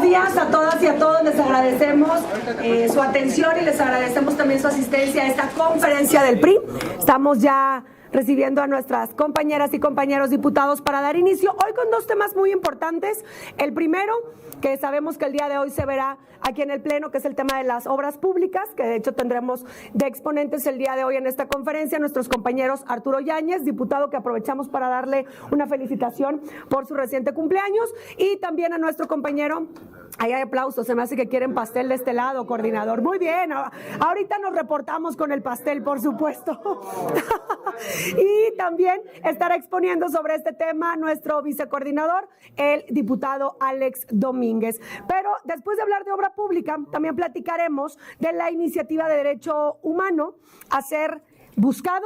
días a todas y a todos. Les agradecemos su atención y les agradecemos también su asistencia a esta conferencia del PRI. Estamos ya recibiendo a nuestras compañeras y compañeros diputados para dar inicio hoy con dos temas muy importantes. El primero, que sabemos que el día de hoy se verá aquí en el Pleno, que es el tema de las obras públicas, que de hecho tendremos de exponentes el día de hoy en esta conferencia, nuestros compañeros Arturo Yáñez, diputado que aprovechamos para darle una felicitación por su reciente cumpleaños, y también a nuestro compañero, ahí hay aplausos, se me hace que quieren pastel de este lado, coordinador. Muy bien, ahorita nos reportamos con el pastel, por supuesto. Y también estará exponiendo sobre este tema nuestro vicecoordinador, el diputado Alex Domínguez. Pero después de hablar de obra pública, también platicaremos de la iniciativa de derecho humano a ser buscado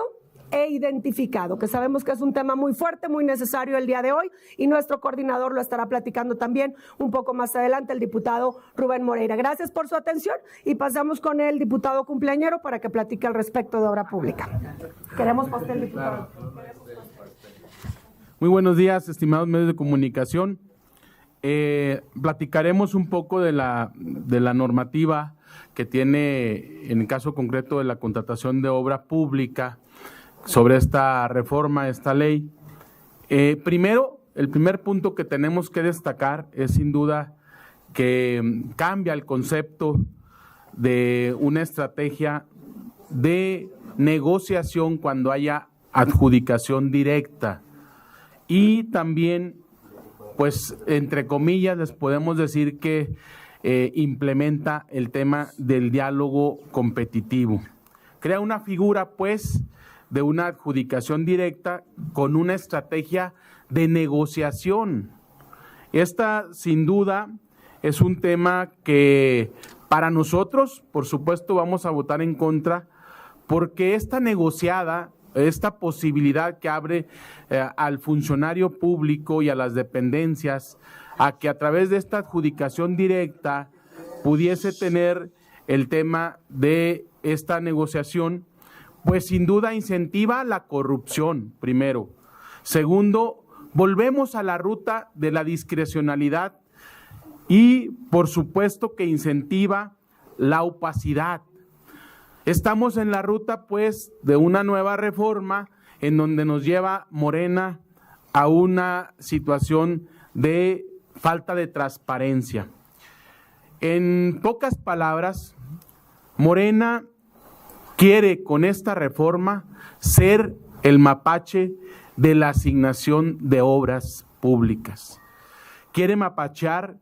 e identificado, que sabemos que es un tema muy fuerte, muy necesario el día de hoy, y nuestro coordinador lo estará platicando también un poco más adelante, el diputado Rubén Moreira. Gracias por su atención y pasamos con el diputado cumpleañero para que platique al respecto de obra pública. Queremos pastel, diputado. Muy buenos días, estimados medios de comunicación. Platicaremos un poco de la normativa que tiene, en el caso concreto de la contratación de obra pública, sobre esta reforma, esta ley. Primero, el primer punto que tenemos que destacar es sin duda que cambia el concepto de una estrategia de negociación cuando haya adjudicación directa, y también, pues, entre comillas, les podemos decir que implementa el tema del diálogo competitivo. Crea una figura, pues, de una adjudicación directa con una estrategia de negociación. Esta, sin duda, es un tema que para nosotros, por supuesto, vamos a votar en contra, porque esta negociada, esta posibilidad que abre al funcionario público y a las dependencias a que a través de esta adjudicación directa pudiese tener el tema de esta negociación, pues sin duda incentiva la corrupción, primero. Segundo, volvemos a la ruta de la discrecionalidad y, por supuesto, que incentiva la opacidad. Estamos en la ruta, pues, de una nueva reforma en donde nos lleva Morena a una situación de falta de transparencia. En pocas palabras, Morena quiere con esta reforma ser el mapache de la asignación de obras públicas. Quiere mapachear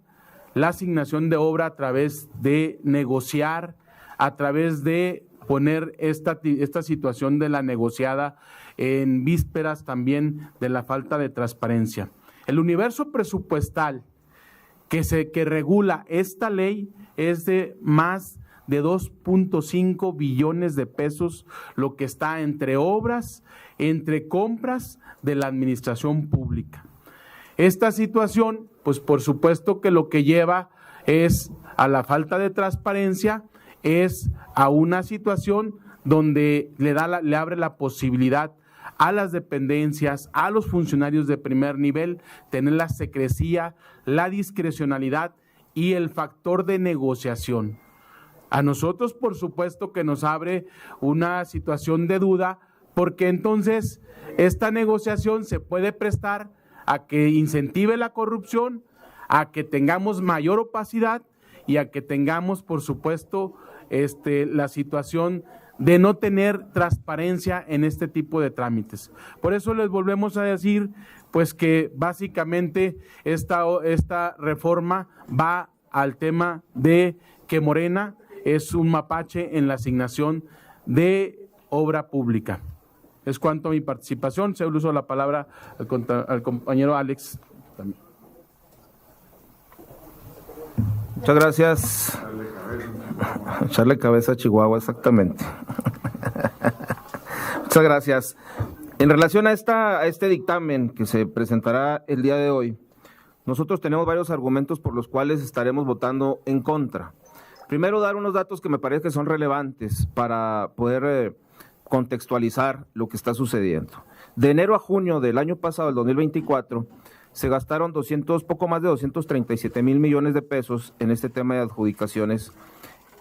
la asignación de obra a través de negociar, a través de poner esta situación de la negociada en vísperas también de la falta de transparencia. El universo presupuestal que regula esta ley es de más de 2.5 billones de pesos, lo que está entre obras, entre compras de la administración pública. Esta situación, pues por supuesto que lo que lleva es a la falta de transparencia, es a una situación donde le abre la posibilidad a las dependencias, a los funcionarios de primer nivel, tener la secrecía, la discrecionalidad y el factor de negociación. A nosotros, por supuesto, que nos abre una situación de duda, porque entonces esta negociación se puede prestar a que incentive la corrupción, a que tengamos mayor opacidad y a que tengamos, por supuesto, la situación de no tener transparencia en este tipo de trámites. Por eso les volvemos a decir, pues, que básicamente esta reforma va al tema de que Morena es un mapache en la asignación de obra pública. Es cuanto a mi participación. Se uso la palabra al compañero Alex. Muchas gracias. Echarle cabeza a Chihuahua, exactamente. Muchas gracias. En relación a este dictamen que se presentará el día de hoy, nosotros tenemos varios argumentos por los cuales estaremos votando en contra. Primero, dar unos datos que me parece que son relevantes para poder contextualizar lo que está sucediendo. De enero a junio del año pasado, el 2024, se gastaron poco más de 237,000 millones de pesos en este tema de adjudicaciones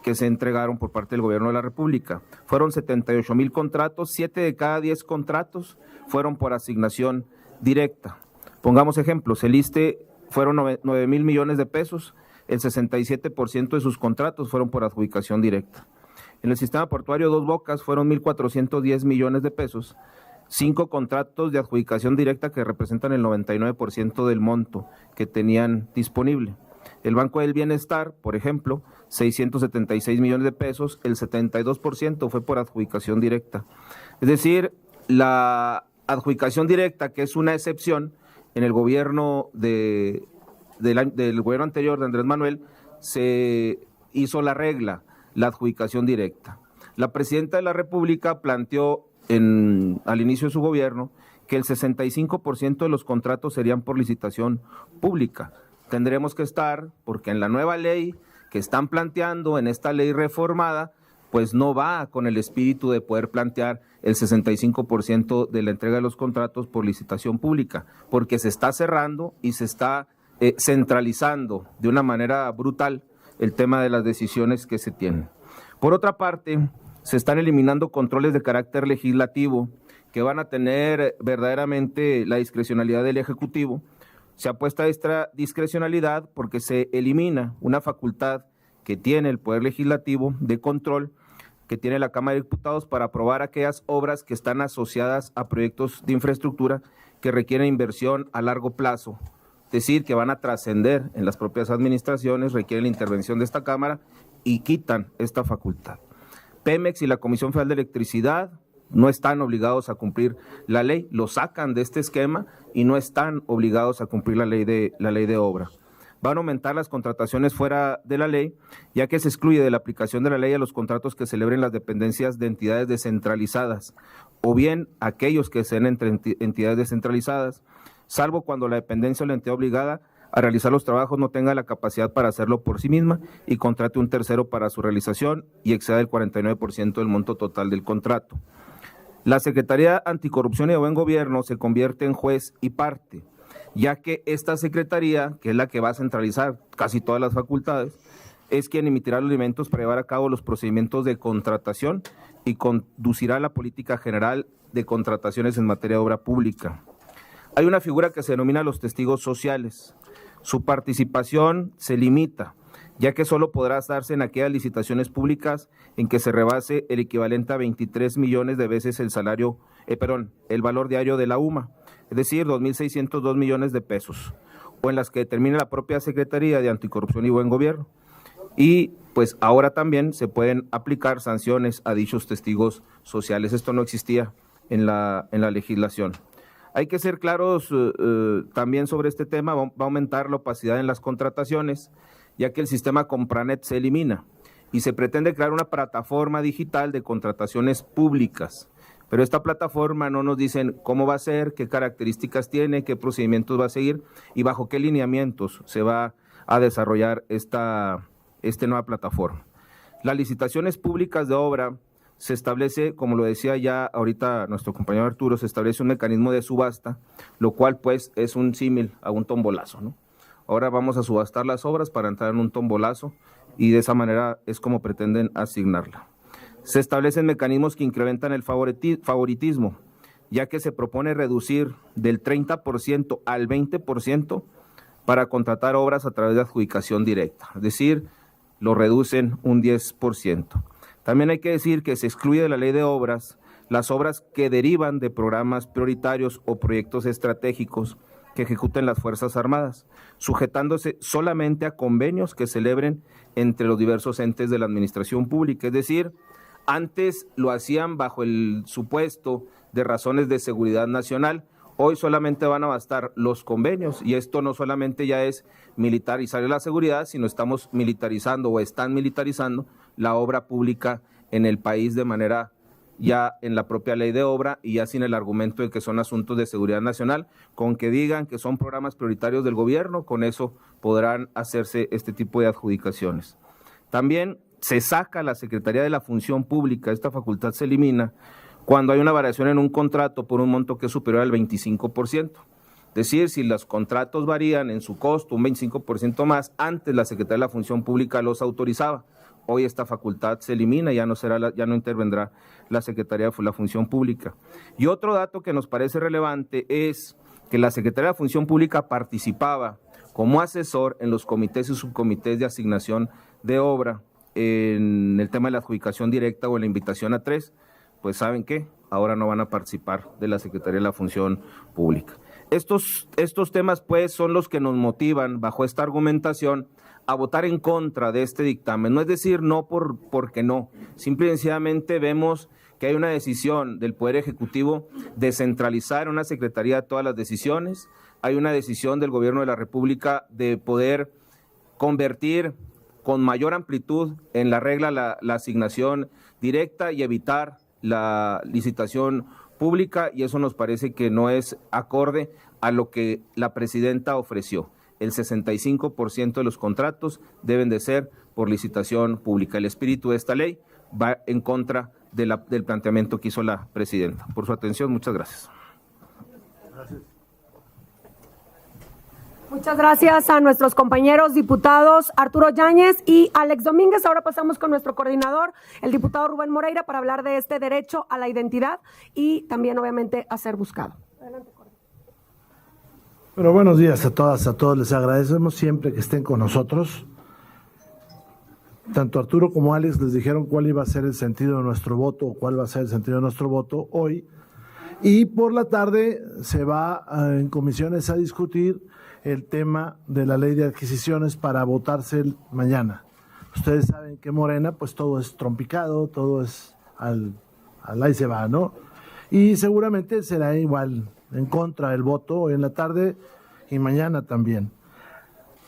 que se entregaron por parte del Gobierno de la República. Fueron 78,000 contratos, 7 de cada 10 contratos fueron por asignación directa. Pongamos ejemplos, el ISSSTE fueron 9,000 millones de pesos, el 67% de sus contratos fueron por adjudicación directa. En el sistema portuario Dos Bocas fueron 1,410 millones de pesos, 5 contratos de adjudicación directa que representan el 99% del monto que tenían disponible. El Banco del Bienestar, por ejemplo, 676 millones de pesos, el 72% fue por adjudicación directa. Es decir, la adjudicación directa, que es una excepción en el gobierno del gobierno anterior de Andrés Manuel, se hizo la regla, la adjudicación directa. La presidenta de la República planteó al inicio de su gobierno que el 65% de los contratos serían por licitación pública. Tendremos que estar, porque en la nueva ley que están planteando, en esta ley reformada, pues no va con el espíritu de poder plantear el 65% de la entrega de los contratos por licitación pública, porque se está cerrando y se está centralizando de una manera brutal el tema de las decisiones que se tienen. Por otra parte, se están eliminando controles de carácter legislativo que van a tener verdaderamente la discrecionalidad del Ejecutivo. Se apuesta a esta discrecionalidad porque se elimina una facultad que tiene el Poder Legislativo de control, que tiene la Cámara de Diputados para aprobar aquellas obras que están asociadas a proyectos de infraestructura que requieren inversión a largo plazo, es decir, que van a trascender en las propias administraciones, requieren la intervención de esta Cámara y quitan esta facultad. Pemex y la Comisión Federal de Electricidad no están obligados a cumplir la ley, lo sacan de este esquema y no están obligados a cumplir la ley de obra. Van a aumentar las contrataciones fuera de la ley, ya que se excluye de la aplicación de la ley a los contratos que celebren las dependencias de entidades descentralizadas o bien aquellos que sean entre entidades descentralizadas, salvo cuando la dependencia o la entidad obligada a realizar los trabajos no tenga la capacidad para hacerlo por sí misma y contrate un tercero para su realización y exceda el 49% del monto total del contrato. La Secretaría Anticorrupción y de Buen Gobierno se convierte en juez y parte, ya que esta Secretaría, que es la que va a centralizar casi todas las facultades, es quien emitirá los lineamientos para llevar a cabo los procedimientos de contratación y conducirá la política general de contrataciones en materia de obra pública. Hay una figura que se denomina los testigos sociales. Su participación se limita, ya que solo podrá darse en aquellas licitaciones públicas en que se rebase el equivalente a 23 millones de veces el valor diario de la UMA, es decir, 2.602 millones de pesos, o en las que determine la propia Secretaría de Anticorrupción y Buen Gobierno. Y pues ahora también se pueden aplicar sanciones a dichos testigos sociales. Esto no existía en la legislación. Hay que ser claros también sobre este tema. Va a aumentar la opacidad en las contrataciones, ya que el sistema Compranet se elimina y se pretende crear una plataforma digital de contrataciones públicas. Pero esta plataforma no nos dicen cómo va a ser, qué características tiene, qué procedimientos va a seguir y bajo qué lineamientos se va a desarrollar esta nueva plataforma. Las licitaciones públicas de obra se establece, como lo decía ya ahorita nuestro compañero Arturo, se establece un mecanismo de subasta, lo cual pues es un símil a un tombolazo, ¿no? Ahora vamos a subastar las obras para entrar en un tombolazo y de esa manera es como pretenden asignarla. Se establecen mecanismos que incrementan el favoritismo, ya que se propone reducir del 30% al 20% para contratar obras a través de adjudicación directa, es decir, lo reducen un 10%. También hay que decir que se excluye de la ley de obras las obras que derivan de programas prioritarios o proyectos estratégicos que ejecuten las Fuerzas Armadas, sujetándose solamente a convenios que celebren entre los diversos entes de la administración pública. Es decir, antes lo hacían bajo el supuesto de razones de seguridad nacional, hoy solamente van a bastar los convenios y esto no solamente ya es militarizar la seguridad, sino estamos militarizando o están militarizando la obra pública en el país de manera ya en la propia ley de obra y ya sin el argumento de que son asuntos de seguridad nacional, con que digan que son programas prioritarios del gobierno, con eso podrán hacerse este tipo de adjudicaciones. También se saca la Secretaría de la Función Pública, esta facultad se elimina cuando hay una variación en un contrato por un monto que es superior al 25%. decir, si los contratos varían en su costo un 25% más, antes la Secretaría de la Función Pública los autorizaba. Hoy esta facultad se elimina, ya no intervendrá la Secretaría de la Función Pública. Y otro dato que nos parece relevante es que la Secretaría de la Función Pública participaba como asesor en los comités y subcomités de asignación de obra en el tema de la adjudicación directa o la invitación a 3, pues ¿saben qué? Ahora no van a participar de la Secretaría de la Función Pública. Estos temas pues son los que nos motivan bajo esta argumentación a votar en contra de este dictamen. No es decir no porque no, simple y sencillamente vemos que hay una decisión del Poder Ejecutivo de centralizar en una secretaría todas las decisiones, hay una decisión del Gobierno de la República de poder convertir con mayor amplitud en la regla la asignación directa y evitar la licitación pública, y eso nos parece que no es acorde a lo que la presidenta ofreció. El 65% de los contratos deben de ser por licitación pública. El espíritu de esta ley va en contra del planteamiento que hizo la presidenta. Por su atención, muchas gracias. Muchas gracias a nuestros compañeros diputados Arturo Yáñez y Alex Domínguez. Ahora pasamos con nuestro coordinador, el diputado Rubén Moreira, para hablar de este derecho a la identidad y también, obviamente, a ser buscado. Adelante, Bueno, buenos días a todas, a todos. Les agradecemos siempre que estén con nosotros. Tanto Arturo como Alex les dijeron cuál iba a ser el sentido de nuestro voto, o cuál va a ser el sentido de nuestro voto hoy. Y por la tarde se va en comisiones a discutir el tema de la ley de adquisiciones para votarse mañana. Ustedes saben que Morena, pues todo es trompicado, todo es al ahí se va, ¿no? Y seguramente será igual en contra del voto hoy en la tarde y mañana también.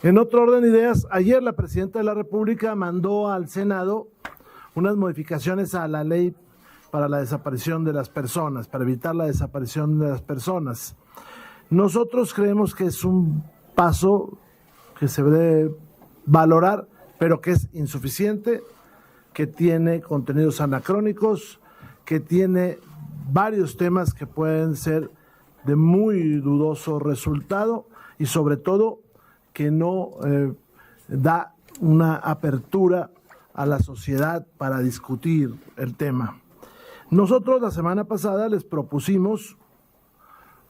En otro orden de ideas, ayer la Presidenta de la República mandó al Senado unas modificaciones a la ley para la desaparición de las personas, para evitar la desaparición de las personas. Nosotros creemos que es un paso que se debe valorar, pero que es insuficiente, que tiene contenidos anacrónicos, que tiene varios temas que pueden ser de muy dudoso resultado y sobre todo que no da una apertura a la sociedad para discutir el tema. Nosotros la semana pasada les propusimos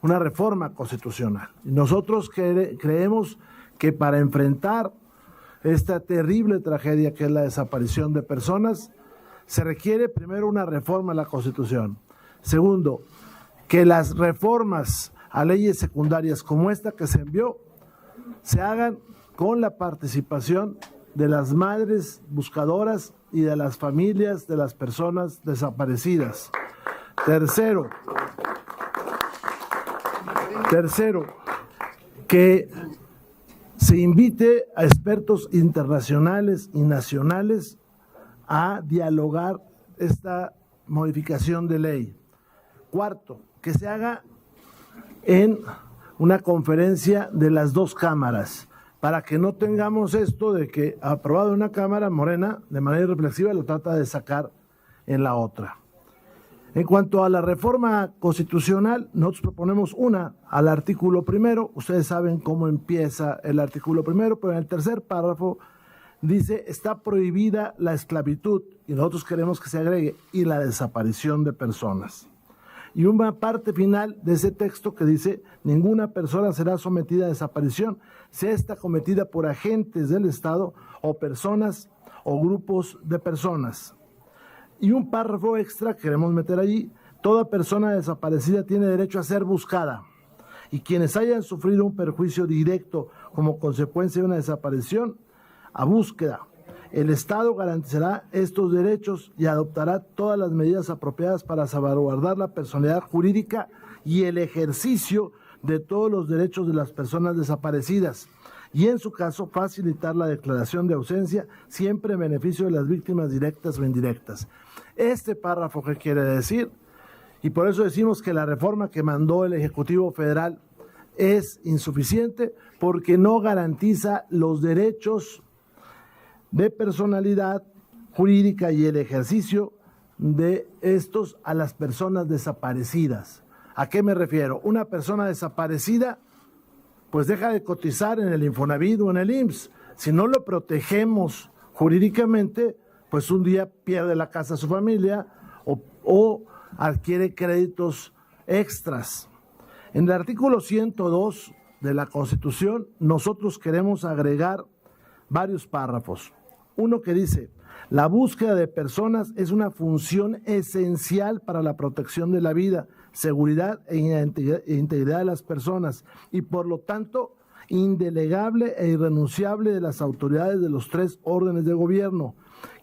una reforma constitucional. Nosotros creemos que para enfrentar esta terrible tragedia que es la desaparición de personas, se requiere primero una reforma a la Constitución. Segundo, que las reformas a leyes secundarias como esta que se envió se hagan con la participación de las madres buscadoras y de las familias de las personas desaparecidas. Tercero, que se invite a expertos internacionales y nacionales a dialogar esta modificación de ley. Cuarto, que se haga en una conferencia de las dos cámaras, para que no tengamos esto de que aprobado en una cámara, Morena, de manera irreflexiva, lo trata de sacar en la otra. En cuanto a la reforma constitucional, nosotros proponemos una al artículo primero. Ustedes saben cómo empieza el artículo primero, pero en el tercer párrafo dice, está prohibida la esclavitud, y nosotros queremos que se agregue, y la desaparición de personas. Y una parte final de ese texto que dice, ninguna persona será sometida a desaparición, sea esta cometida por agentes del Estado o personas o grupos de personas. Y un párrafo extra queremos meter allí, toda persona desaparecida tiene derecho a ser buscada, y quienes hayan sufrido un perjuicio directo como consecuencia de una desaparición, a búsqueda. El Estado garantizará estos derechos y adoptará todas las medidas apropiadas para salvaguardar la personalidad jurídica y el ejercicio de todos los derechos de las personas desaparecidas, y en su caso facilitar la declaración de ausencia siempre en beneficio de las víctimas directas o indirectas. Este párrafo, ¿qué quiere decir? Y por eso decimos que la reforma que mandó el Ejecutivo Federal es insuficiente, porque no garantiza los derechos de personalidad jurídica y el ejercicio de estos a las personas desaparecidas. ¿A qué me refiero? Una persona desaparecida pues deja de cotizar en el Infonavit o en el IMSS. Si no lo protegemos jurídicamente, pues un día pierde la casa su familia o adquiere créditos extras. En el artículo 102 de la Constitución, nosotros queremos agregar varios párrafos. Uno que dice: la búsqueda de personas es una función esencial para la protección de la vida, seguridad e integridad de las personas y, por lo tanto, indelegable e irrenunciable de las autoridades de los 3 órdenes de gobierno,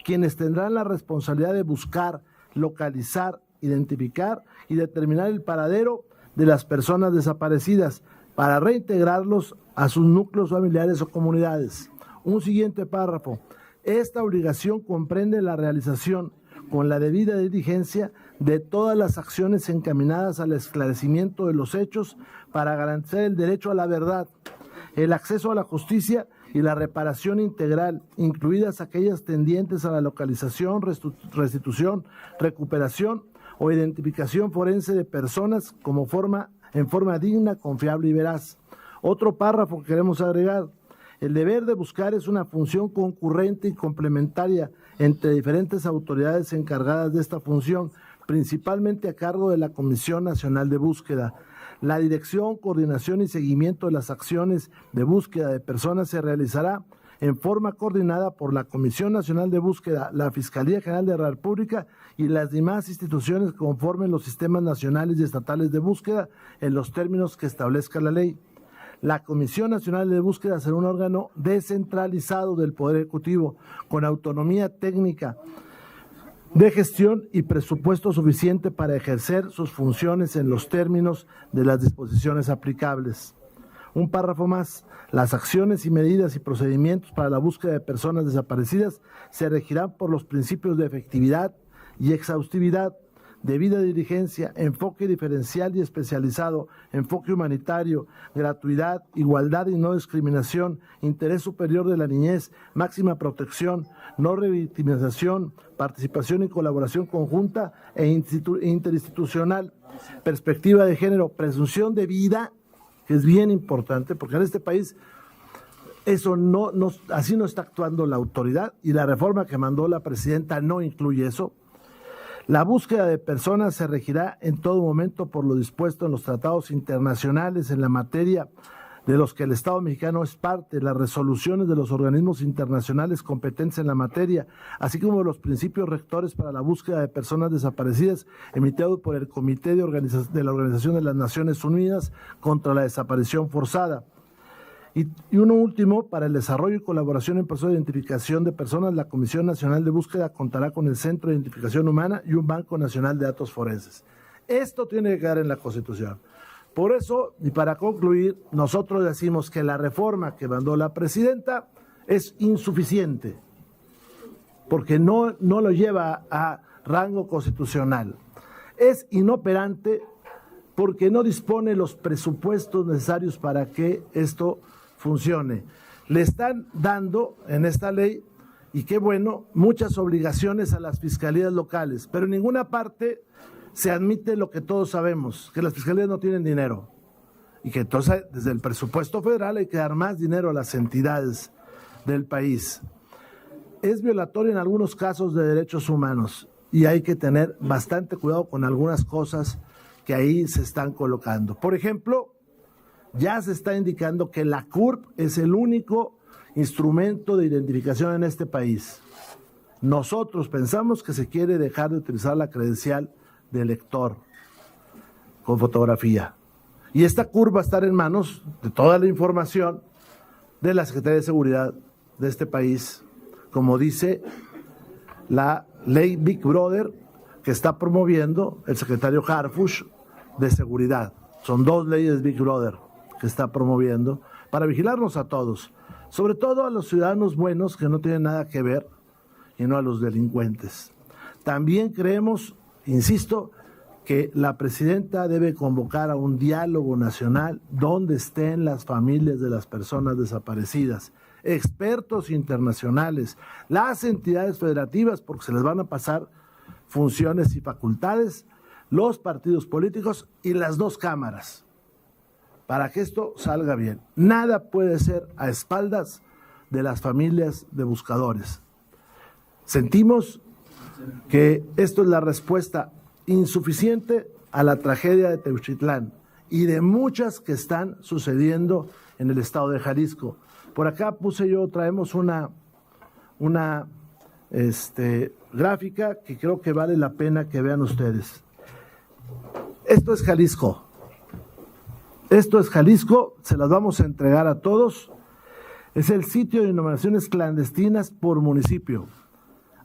quienes tendrán la responsabilidad de buscar, localizar, identificar y determinar el paradero de las personas desaparecidas para reintegrarlos a sus núcleos familiares o comunidades. Un siguiente párrafo: esta obligación comprende la realización con la debida diligencia de todas las acciones encaminadas al esclarecimiento de los hechos para garantizar el derecho a la verdad, el acceso a la justicia y la reparación integral, incluidas aquellas tendientes a la localización, restitución, recuperación o identificación forense de personas en forma digna, confiable y veraz. Otro párrafo que queremos agregar: el deber de buscar es una función concurrente y complementaria entre diferentes autoridades encargadas de esta función, principalmente a cargo de la Comisión Nacional de Búsqueda. La dirección, coordinación y seguimiento de las acciones de búsqueda de personas se realizará en forma coordinada por la Comisión Nacional de Búsqueda, la Fiscalía General de la República y las demás instituciones que conformen los sistemas nacionales y estatales de búsqueda en los términos que establezca la ley. La Comisión Nacional de Búsqueda será un órgano descentralizado del Poder Ejecutivo, con autonomía técnica de gestión y presupuesto suficiente para ejercer sus funciones en los términos de las disposiciones aplicables. Un párrafo más: las acciones y medidas y procedimientos para la búsqueda de personas desaparecidas se regirán por los principios de efectividad y exhaustividad, debida diligencia, enfoque diferencial y especializado, enfoque humanitario, gratuidad, igualdad y no discriminación, interés superior de la niñez, máxima protección, no revictimización, participación y colaboración conjunta e interinstitucional, perspectiva de género, presunción de vida, que es bien importante, porque en este país eso así no está actuando la autoridad, y la reforma que mandó la presidenta no incluye eso. La búsqueda de personas se regirá en todo momento por lo dispuesto en los tratados internacionales en la materia de los que el Estado mexicano es parte, las resoluciones de los organismos internacionales competentes en la materia, así como los principios rectores para la búsqueda de personas desaparecidas emitidos por el Comité de la Organización de las Naciones Unidas contra la Desaparición Forzada. Y uno último: para el desarrollo y colaboración en proceso de identificación de personas, la Comisión Nacional de Búsqueda contará con el Centro de Identificación Humana y un Banco Nacional de Datos Forenses. Esto tiene que quedar en la Constitución. Por eso, y para concluir, nosotros decimos que la reforma que mandó la presidenta es insuficiente, porque no lo lleva a rango constitucional. Es inoperante porque no dispone los presupuestos necesarios para que esto funcione. Le están dando en esta ley, y qué bueno, muchas obligaciones a las fiscalías locales, pero en ninguna parte se admite lo que todos sabemos, que las fiscalías no tienen dinero y que entonces desde el presupuesto federal hay que dar más dinero a las entidades del país. Es violatorio en algunos casos de derechos humanos y hay que tener bastante cuidado con algunas cosas que ahí se están colocando. Por ejemplo, ya se está indicando que la CURP es el único instrumento de identificación en este país. Nosotros pensamos que se quiere dejar de utilizar la credencial de lector con fotografía. Y esta CURP va a estar en manos de toda la información de la Secretaría de Seguridad de este país, como dice la ley Big Brother que está promoviendo el secretario Harfuch de Seguridad. Son 2 leyes Big Brother que está promoviendo para vigilarnos a todos, sobre todo a los ciudadanos buenos que no tienen nada que ver y no a los delincuentes. También creemos, insisto, que la presidenta debe convocar a un diálogo nacional donde estén las familias de las personas desaparecidas, expertos internacionales, las entidades federativas, porque se les van a pasar funciones y facultades, los partidos políticos y las 2 cámaras. para que esto salga bien. Nada puede ser a espaldas de las familias de buscadores. Sentimos que esto es la respuesta insuficiente a la tragedia de Teuchitlán y de muchas que están sucediendo en el estado de Jalisco. Por acá traemos una gráfica que creo que vale la pena que vean ustedes. Esto es Jalisco. Esto es Jalisco, se las vamos a entregar a todos. Es el sitio de inhumaciones clandestinas por municipio,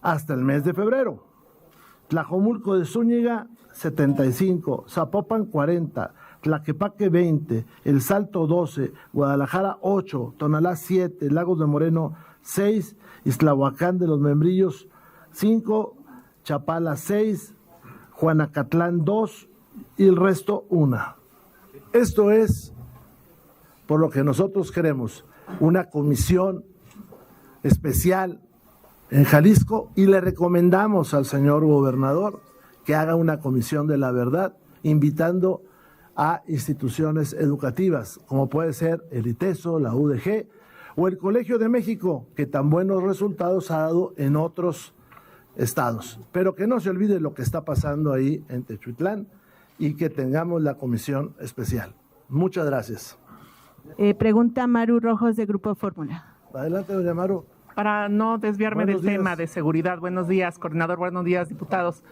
hasta el mes de febrero. Tlajomulco de Zúñiga, 75, Zapopan, 40, Tlaquepaque, 20, El Salto, 12, Guadalajara, 8, Tonalá, 7, Lagos de Moreno, 6, Iztlahuacán de los Membrillos, 5, Chapala, 6, Juanacatlán, 2 y el resto, 1. Esto es por lo que nosotros queremos, una comisión especial en Jalisco, y le recomendamos al señor gobernador que haga una comisión de la verdad, invitando a instituciones educativas, como puede ser el ITESO, la UDG o el Colegio de México, que tan buenos resultados ha dado en otros estados. Pero que no se olvide lo que está pasando ahí en Teuchitlán y que tengamos la comisión especial. Muchas gracias. Pregunta Maru Rojos de Grupo Fórmula. Adelante, doña Maru. Para no desviarme Buenos del días. tema de seguridad. Buenos días, coordinador. Buenos días, diputados.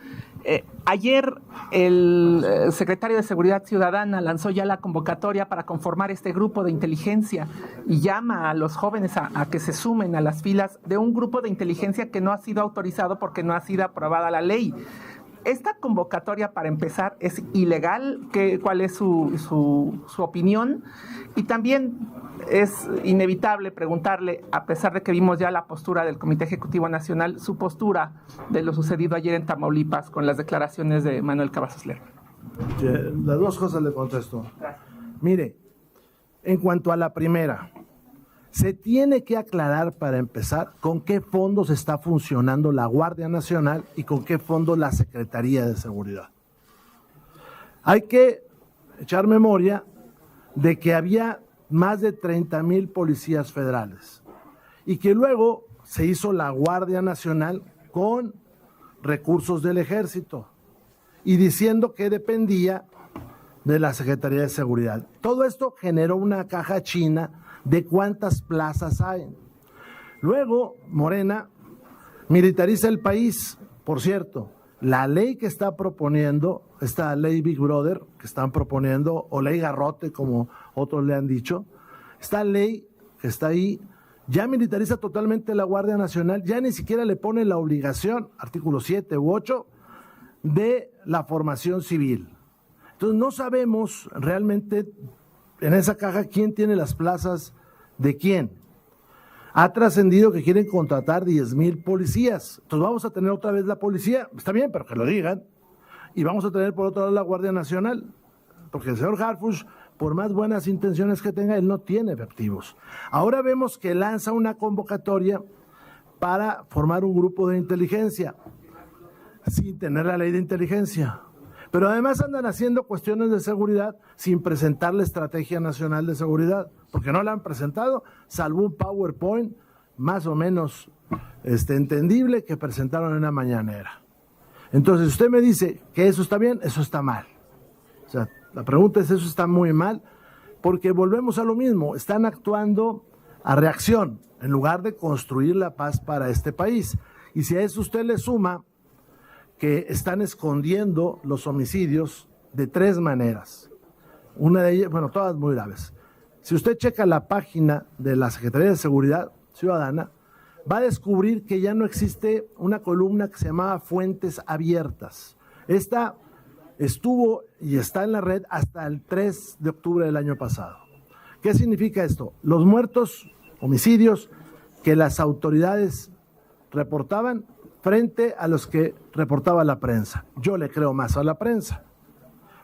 Ayer el secretario de Seguridad Ciudadana lanzó ya la convocatoria para conformar este grupo de inteligencia y llama a los jóvenes a que se sumen a las filas de un grupo de inteligencia que no ha sido autorizado porque no ha sido aprobada la ley. Esta convocatoria, para empezar, es ilegal. ¿Cuál es su opinión? Y también es inevitable preguntarle, a pesar de que vimos ya la postura del Comité Ejecutivo Nacional, su postura de lo sucedido ayer en Tamaulipas con las declaraciones de Manuel Cavazos Lerma. Las dos cosas le contesto. Mire, en cuanto a la primera, se tiene que aclarar para empezar con qué fondos está funcionando la Guardia Nacional y con qué fondos la Secretaría de Seguridad. Hay que echar memoria de que había más de 30,000 policías federales y que luego se hizo la Guardia Nacional con recursos del Ejército y diciendo que dependía de la Secretaría de Seguridad. Todo esto generó una caja china de cuántas plazas hay. Luego, Morena militariza el país. Por cierto, la ley que está proponiendo, esta ley Big Brother que están proponiendo, o ley Garrote, como otros le han dicho, esta ley que está ahí, ya militariza totalmente la Guardia Nacional, ya ni siquiera le pone la obligación, artículo 7 u 8, de la formación civil. Entonces no sabemos realmente en esa caja quién tiene las plazas de quién. Ha trascendido que quieren contratar 10,000 policías. Entonces vamos a tener otra vez la policía, está bien, pero que lo digan. Y vamos a tener por otro lado la Guardia Nacional, porque el señor Harfuch, por más buenas intenciones que tenga, él no tiene efectivos. Ahora vemos que lanza una convocatoria para formar un grupo de inteligencia, sin tener la ley de inteligencia. Pero además andan haciendo cuestiones de seguridad sin presentar la Estrategia Nacional de Seguridad, porque no la han presentado, salvo un PowerPoint más o menos entendible que presentaron en una mañanera. Entonces, usted me dice que eso está bien, eso está mal. O sea, la pregunta es, eso está muy mal, porque volvemos a lo mismo, están actuando a reacción, en lugar de construir la paz para este país. Y si a eso usted le suma que están escondiendo los homicidios de 3 maneras. Una de ellas, bueno, todas muy graves. Si usted checa la página de la Secretaría de Seguridad Ciudadana, va a descubrir que ya no existe una columna que se llamaba Fuentes Abiertas. Esta estuvo y está en la red hasta el 3 de octubre del año pasado. ¿Qué significa esto? Los muertos, homicidios que las autoridades reportaban frente a los que reportaba la prensa. Yo le creo más a la prensa.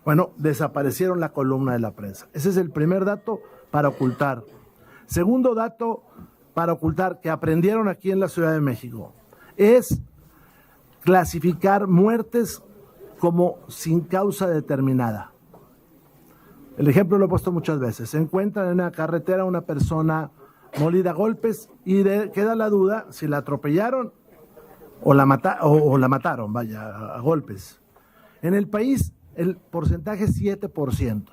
Bueno, desaparecieron la columna de la prensa. Ese es el primer dato para ocultar. Segundo dato para ocultar que aprendieron aquí en la Ciudad de México es clasificar muertes como sin causa determinada. El ejemplo lo he puesto muchas veces. Se encuentra en una carretera una persona molida a golpes y queda la duda si la atropellaron o la mataron, vaya, a golpes. En el país el porcentaje es 7%.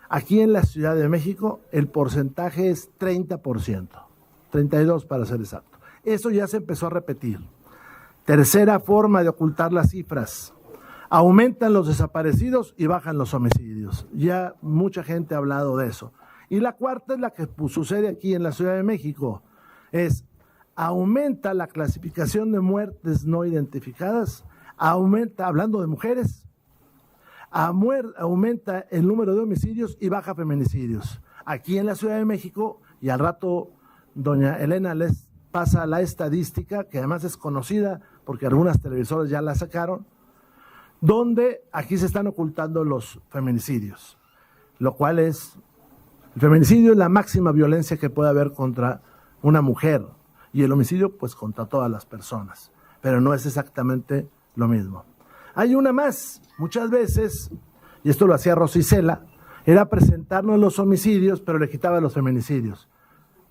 Aquí en la Ciudad de México el porcentaje es 30%, 32% para ser exacto. Eso ya se empezó a repetir. Tercera forma de ocultar las cifras. Aumentan los desaparecidos y bajan los homicidios. Ya mucha gente ha hablado de eso. Y la cuarta es la que sucede aquí en la Ciudad de México. Aumenta la clasificación de muertes no identificadas, aumenta, hablando de mujeres, aumenta el número de homicidios y baja feminicidios. Aquí en la Ciudad de México, y al rato doña Elena les pasa la estadística, que además es conocida porque algunas televisoras ya la sacaron, donde aquí se están ocultando los feminicidios, lo cual el feminicidio es la máxima violencia que puede haber contra una mujer y el homicidio pues contra todas las personas, pero no es exactamente lo mismo. Hay una más, muchas veces, y esto lo hacía Rosicela, era presentarnos los homicidios, pero le quitaba los feminicidios,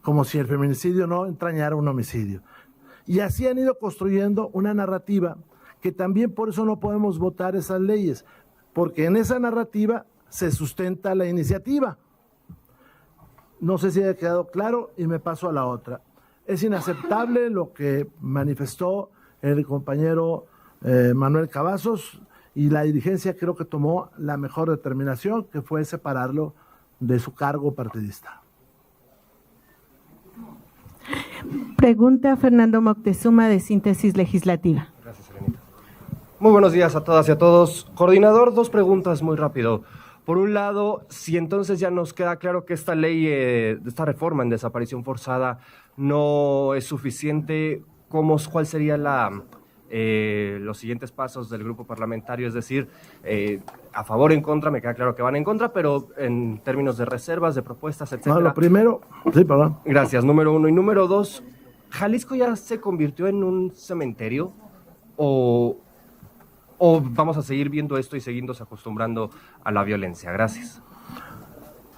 como si el feminicidio no entrañara un homicidio. Y así han ido construyendo una narrativa que también por eso no podemos votar esas leyes, porque en esa narrativa se sustenta la iniciativa. No sé si ha quedado claro y me paso a la otra. Es inaceptable lo que manifestó el compañero Manuel Cavazos y la dirigencia creo que tomó la mejor determinación, que fue separarlo de su cargo partidista. Pregunta Fernando Moctezuma de Síntesis Legislativa. Gracias, Elenita. Muy buenos días a todas y a todos. Coordinador, dos preguntas muy rápido. Por un lado, si entonces ya nos queda claro que esta ley, esta reforma en desaparición forzada no es suficiente, ¿cuál sería los siguientes pasos del grupo parlamentario? Es decir, a favor o en contra, me queda claro que van en contra, pero en términos de reservas, de propuestas, etcétera. No, lo primero, sí, perdón. Gracias, número uno. Y número dos, ¿Jalisco ya se convirtió en un cementerio o vamos a seguir viendo esto y seguirnos acostumbrando a la violencia? Gracias.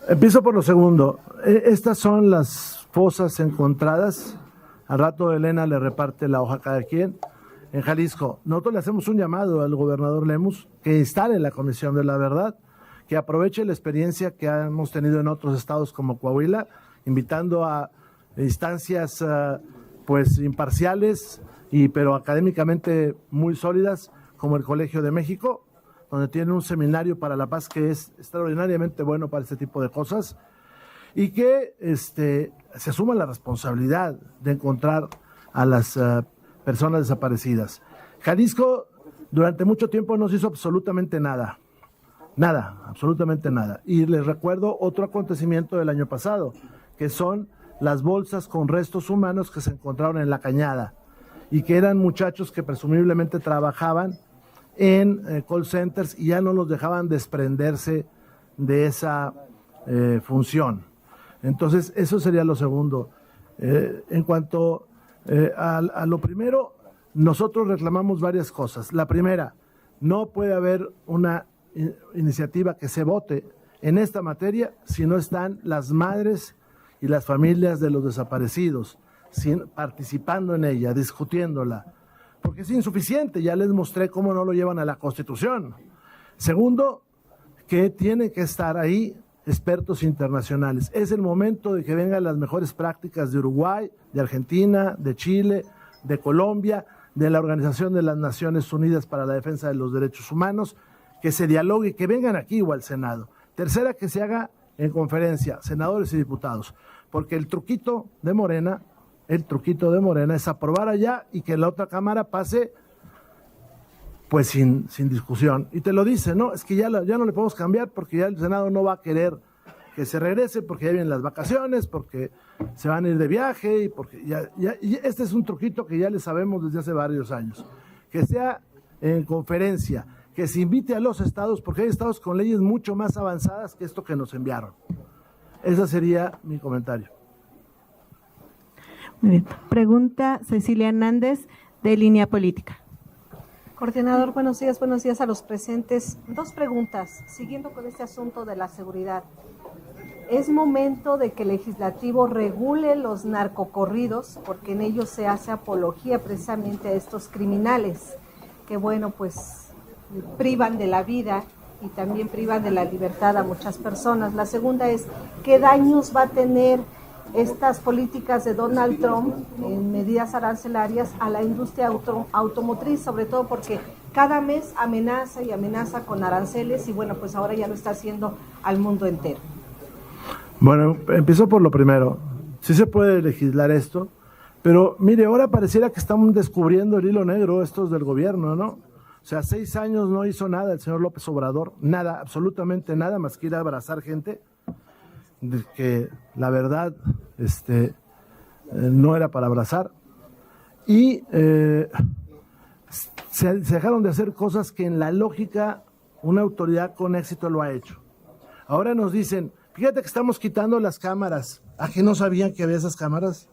Empiezo por lo segundo. Estas son las fosas encontradas. Al rato Elena le reparte la hoja a cada quien. En Jalisco, nosotros le hacemos un llamado al gobernador Lemus que instale la Comisión de la Verdad, que aproveche la experiencia que hemos tenido en otros estados como Coahuila, invitando a instancias pues imparciales pero académicamente muy sólidas, como el Colegio de México, donde tiene un seminario para la paz que es extraordinariamente bueno para este tipo de cosas, y que se asuma la responsabilidad de encontrar a las personas desaparecidas. Jalisco durante mucho tiempo no se hizo absolutamente nada, absolutamente nada. Y les recuerdo otro acontecimiento del año pasado, que son las bolsas con restos humanos que se encontraron en la Cañada, y que eran muchachos que presumiblemente trabajaban en call centers y ya no los dejaban desprenderse de esa función. Entonces, eso sería lo segundo. En cuanto a lo primero, nosotros reclamamos varias cosas. La primera, no puede haber una iniciativa que se vote en esta materia si no están las madres y las familias de los desaparecidos participando en ella, discutiéndola, porque es insuficiente. Ya les mostré cómo no lo llevan a la Constitución. Segundo, que tienen que estar ahí expertos internacionales. Es el momento de que vengan las mejores prácticas de Uruguay, de Argentina, de Chile, de Colombia, de la Organización de las Naciones Unidas para la Defensa de los Derechos Humanos, que se dialogue, que vengan aquí o al Senado. Tercera, que se haga en conferencia, senadores y diputados, porque el truquito de Morena es aprobar allá y que la otra Cámara pase pues sin discusión. Y te lo dice, ¿no? Es que ya no le podemos cambiar porque ya el Senado no va a querer que se regrese porque ya vienen las vacaciones, porque se van a ir de viaje y porque y este es un truquito que ya le sabemos desde hace varios años. Que sea en conferencia, que se invite a los estados, porque hay estados con leyes mucho más avanzadas que esto que nos enviaron. Ese sería mi comentario. Muy bien. Pregunta Cecilia Hernández de Línea Política. Coordinador, buenos días a los presentes. Dos preguntas, siguiendo con este asunto de la seguridad. ¿Es momento de que el legislativo regule los narcocorridos? Porque en ellos se hace apología precisamente a estos criminales que, bueno, pues privan de la vida y también privan de la libertad a muchas personas. La segunda es, ¿qué daños va a tener estas políticas de Donald Trump en medidas arancelarias a la industria automotriz, sobre todo porque cada mes amenaza y amenaza con aranceles y bueno, pues ahora ya lo está haciendo al mundo entero? Bueno, empiezo por lo primero. Sí se puede legislar esto, pero mire, ahora pareciera que estamos descubriendo el hilo negro estos del gobierno, ¿no? O sea, 6 años no hizo nada el señor López Obrador, nada, absolutamente nada, más que ir a abrazar gente de que la verdad no era para abrazar. Y se dejaron de hacer cosas que en la lógica una autoridad con éxito lo ha hecho. Ahora nos dicen, fíjate que estamos quitando las cámaras. ¿A que no sabían que había esas cámaras?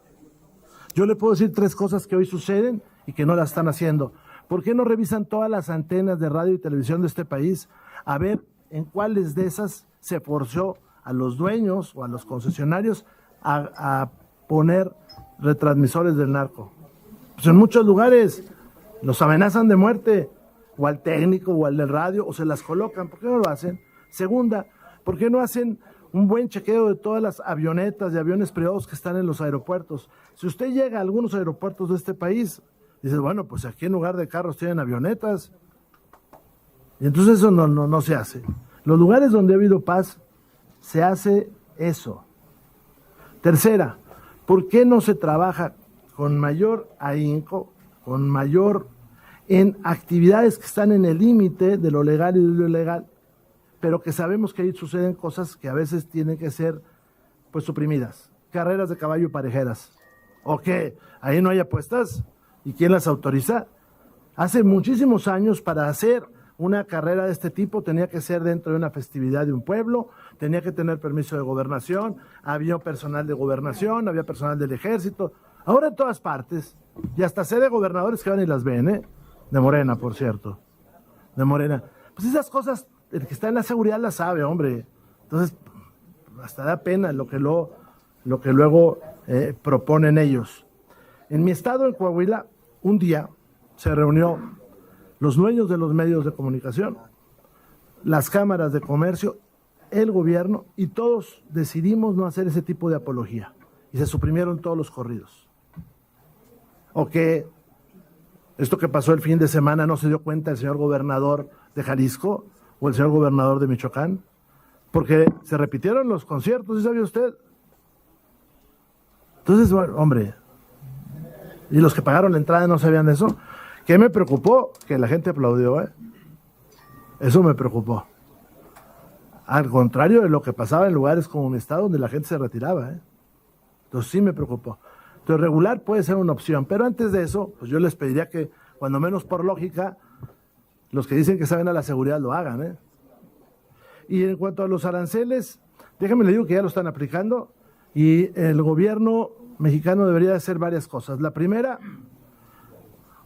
Yo le puedo decir 3 cosas que hoy suceden y que no las están haciendo. ¿Por qué no revisan todas las antenas de radio y televisión de este país a ver en cuáles de esas se forzó a los dueños o a los concesionarios a poner retransmisores del narco? Pues en muchos lugares los amenazan de muerte, o al técnico o al del radio, o se las colocan. ¿Por qué no lo hacen? Segunda, ¿por qué no hacen un buen chequeo de todas las avionetas y aviones privados que están en los aeropuertos? Si usted llega a algunos aeropuertos de este país, dices, bueno, pues aquí en lugar de carros tienen avionetas. Y entonces eso no se hace. Los lugares donde ha habido paz, se hace eso. Tercera, ¿por qué no se trabaja con mayor ahínco, con mayor en actividades que están en el límite de lo legal y de lo ilegal, pero que sabemos que ahí suceden cosas que a veces tienen que ser pues suprimidas? Carreras de caballo parejeras. ¿O qué? ¿Ahí no hay apuestas? ¿Y quién las autoriza? Hace muchísimos años, para hacer una carrera de este tipo tenía que ser dentro de una festividad de un pueblo, tenía que tener permiso de gobernación, había personal de gobernación, había personal del ejército. Ahora en todas partes, y hasta sé de gobernadores que van y las ven, de Morena, por cierto, de Morena. Pues esas cosas, el que está en la seguridad las sabe, hombre. Entonces, hasta da pena lo que luego proponen ellos. En mi estado, en Coahuila, un día se reunió los dueños de los medios de comunicación, las cámaras de comercio, el gobierno, y todos decidimos no hacer ese tipo de apología. Y se suprimieron todos los corridos. ¿O que esto que pasó el fin de semana no se dio cuenta el señor gobernador de Jalisco o el señor gobernador de Michoacán? Porque se repitieron los conciertos, ¿sí sabía usted? Entonces, bueno, hombre, y los que pagaron la entrada no sabían eso. ¿Qué me preocupó? Que la gente aplaudió, Eso me preocupó. Al contrario de lo que pasaba en lugares como mi estado, donde la gente se retiraba, Entonces sí me preocupó. Entonces regular puede ser una opción, pero antes de eso, pues yo les pediría que, cuando menos por lógica, los que dicen que saben a la seguridad lo hagan, Y en cuanto a los aranceles, déjenme le digo que ya lo están aplicando y el gobierno mexicano debería hacer varias cosas. La primera,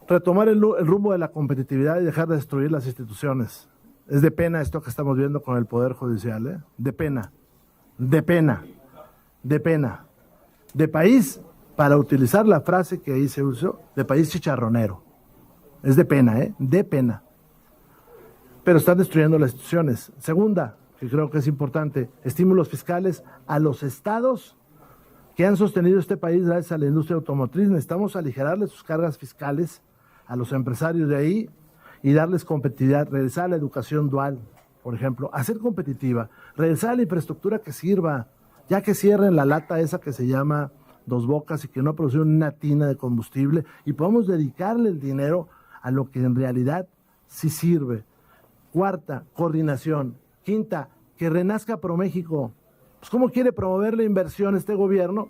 retomar el rumbo de la competitividad y dejar de destruir las instituciones. Es de pena esto que estamos viendo con el Poder Judicial, De pena, de pena, de pena. De país, para utilizar la frase que ahí se usó, de país chicharronero. Es de pena, de pena. Pero están destruyendo las instituciones. Segunda, que creo que es importante, estímulos fiscales a los estados que han sostenido este país gracias a la industria automotriz. Necesitamos aligerarle sus cargas fiscales a los empresarios de ahí y darles competitividad, regresar a la educación dual, por ejemplo, hacer competitiva, regresar a la infraestructura que sirva, ya que cierren la lata esa que se llama Dos Bocas y que no produce una tina de combustible, y podamos dedicarle el dinero a lo que en realidad sí sirve. Cuarta, coordinación. Quinta, que renazca ProMéxico. Pues ¿cómo quiere promover la inversión este gobierno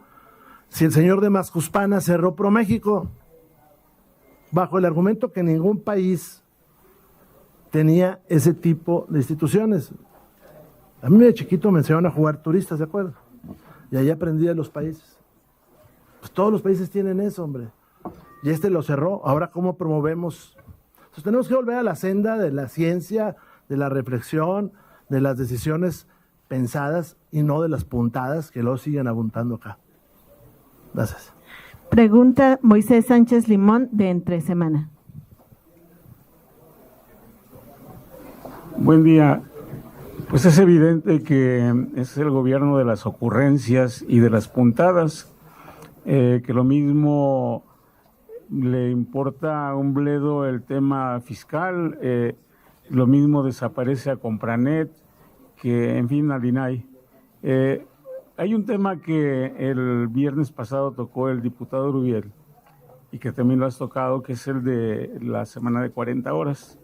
si el señor de Mascuspana cerró ProMéxico? Bajo el argumento que ningún país tenía ese tipo de instituciones. A mí de chiquito me enseñaron a jugar turistas, ¿de acuerdo? Y ahí aprendí de los países. Pues todos los países tienen eso, hombre. Y lo cerró. Ahora, ¿cómo promovemos? Entonces tenemos que volver a la senda de la ciencia, de la reflexión, de las decisiones pensadas y no de las puntadas que luego siguen apuntando acá. Gracias. Pregunta Moisés Sánchez Limón, de Entre Semana. Buen día. Pues es evidente que es el gobierno de las ocurrencias y de las puntadas, que lo mismo le importa a un bledo el tema fiscal, lo mismo desaparece a Compranet, que en fin al INAI. Hay un tema que el viernes pasado tocó el diputado Rubiel y que también lo has tocado, que es el de la semana de 40 horas.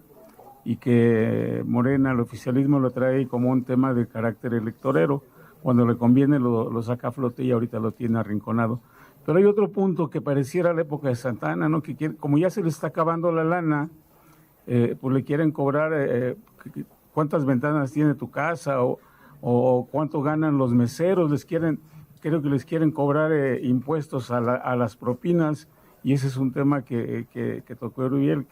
Y que Morena, el oficialismo, lo trae como un tema de carácter electorero. Cuando le conviene lo saca a flote y ahorita lo tiene arrinconado. Pero hay otro punto que pareciera la época de Santa Ana, ¿no? Que como ya se le está acabando la lana, pues le quieren cobrar cuántas ventanas tiene tu casa o cuánto ganan los meseros. Creo que les quieren cobrar impuestos a las propinas, y ese es un tema que tocó Rubiel,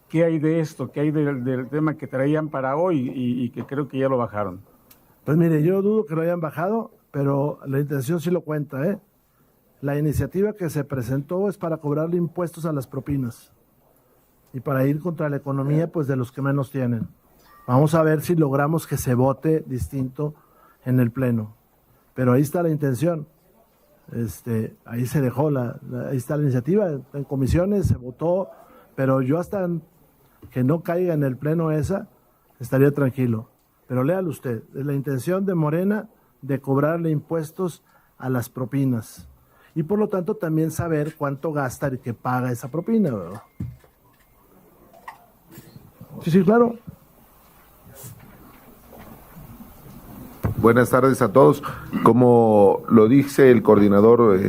¿qué hay de esto? ¿Qué hay del tema que traían para hoy y que creo que ya lo bajaron? Pues mire, yo dudo que lo hayan bajado, pero la intención sí lo cuenta, ¿eh? La iniciativa que se presentó es para cobrarle impuestos a las propinas y para ir contra la economía, pues, de los que menos tienen. Vamos a ver si logramos que se vote distinto en el Pleno. Pero ahí está la intención. Ahí se dejó, ahí está la iniciativa. En comisiones se votó, pero yo hasta que no caiga en el Pleno esa, estaría tranquilo. Pero léalo usted, es la intención de Morena de cobrarle impuestos a las propinas. Y por lo tanto también saber cuánto gasta y que paga esa propina, ¿verdad? Sí, claro. Buenas tardes a todos. Como lo dice el coordinador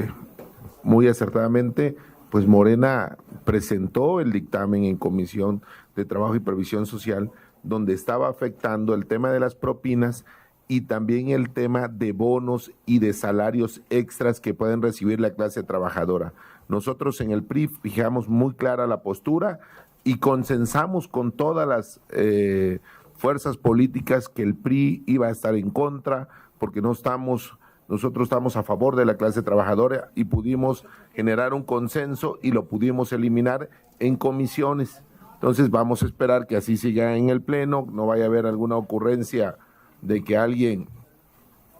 muy acertadamente, pues Morena presentó el dictamen en Comisión de Trabajo y Previsión Social, donde estaba afectando el tema de las propinas y también el tema de bonos y de salarios extras que pueden recibir la clase trabajadora. Nosotros en el PRI fijamos muy clara la postura y consensamos con todas las fuerzas políticas que el PRI iba a estar en contra, porque nosotros estamos a favor de la clase trabajadora y pudimos generar un consenso y lo pudimos eliminar en comisiones. Entonces vamos a esperar que así siga en el Pleno, no vaya a haber alguna ocurrencia de que alguien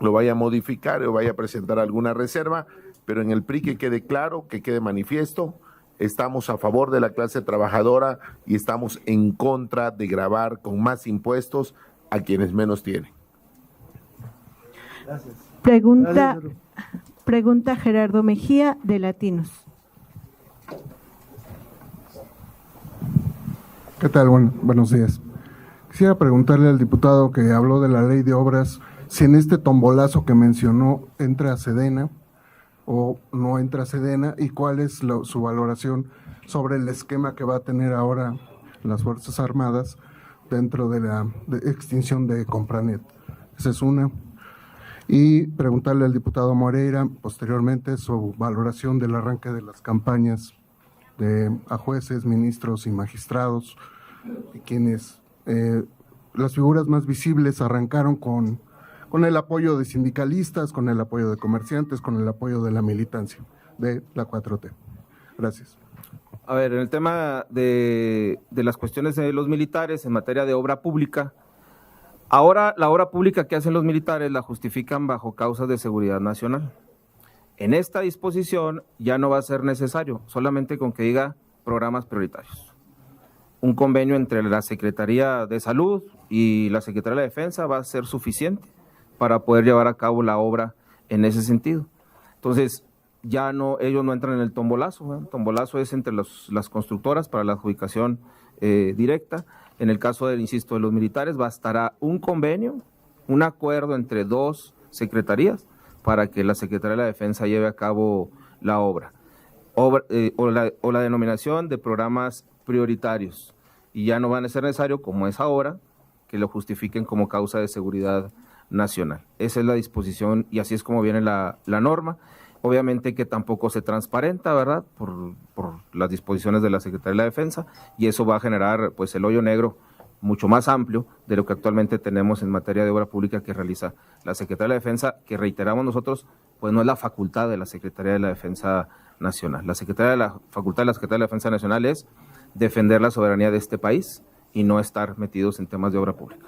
lo vaya a modificar o vaya a presentar alguna reserva, pero en el PRI que quede claro, que quede manifiesto, estamos a favor de la clase trabajadora y estamos en contra de gravar con más impuestos a quienes menos tienen. Gracias. Pregunta Gerardo Mejía, de Latinos. ¿Qué tal? Buenos días. Quisiera preguntarle al diputado que habló de la ley de obras, si en este tombolazo que mencionó entra Sedena o no entra Sedena, y cuál es su valoración sobre el esquema que va a tener ahora las Fuerzas Armadas dentro de la extinción de Compranet. Esa es una. Y preguntarle al diputado Moreira posteriormente su valoración del arranque de las campañas a jueces, ministros y magistrados, quienes las figuras más visibles arrancaron con el apoyo de sindicalistas, con el apoyo de comerciantes, con el apoyo de la militancia de la 4T. Gracias. A ver, en el tema de las cuestiones de los militares en materia de obra pública, ahora la obra pública que hacen los militares la justifican bajo causas de seguridad nacional. En esta disposición ya no va a ser necesario, solamente con que diga programas prioritarios. Un convenio entre la Secretaría de Salud y la Secretaría de Defensa va a ser suficiente para poder llevar a cabo la obra en ese sentido. Entonces, ellos no entran en el tombolazo, ¿eh? El tombolazo es entre las constructoras para la adjudicación directa. En el caso de los militares, bastará un convenio, un acuerdo entre dos secretarías para que la Secretaría de la Defensa lleve a cabo la obra. O la denominación de programas prioritarios. Y ya no van a ser necesario, como es ahora, que lo justifiquen como causa de seguridad nacional. Esa es la disposición y así es como viene la norma. Obviamente que tampoco se transparenta, ¿verdad? Por las disposiciones de la Secretaría de la Defensa, y eso va a generar pues el hoyo negro mucho más amplio de lo que actualmente tenemos en materia de obra pública que realiza la Secretaría de la Defensa, que reiteramos nosotros, pues no es la facultad de la Secretaría de la Defensa Nacional. La facultad de la Secretaría de la Defensa Nacional es defender la soberanía de este país y no estar metidos en temas de obra pública.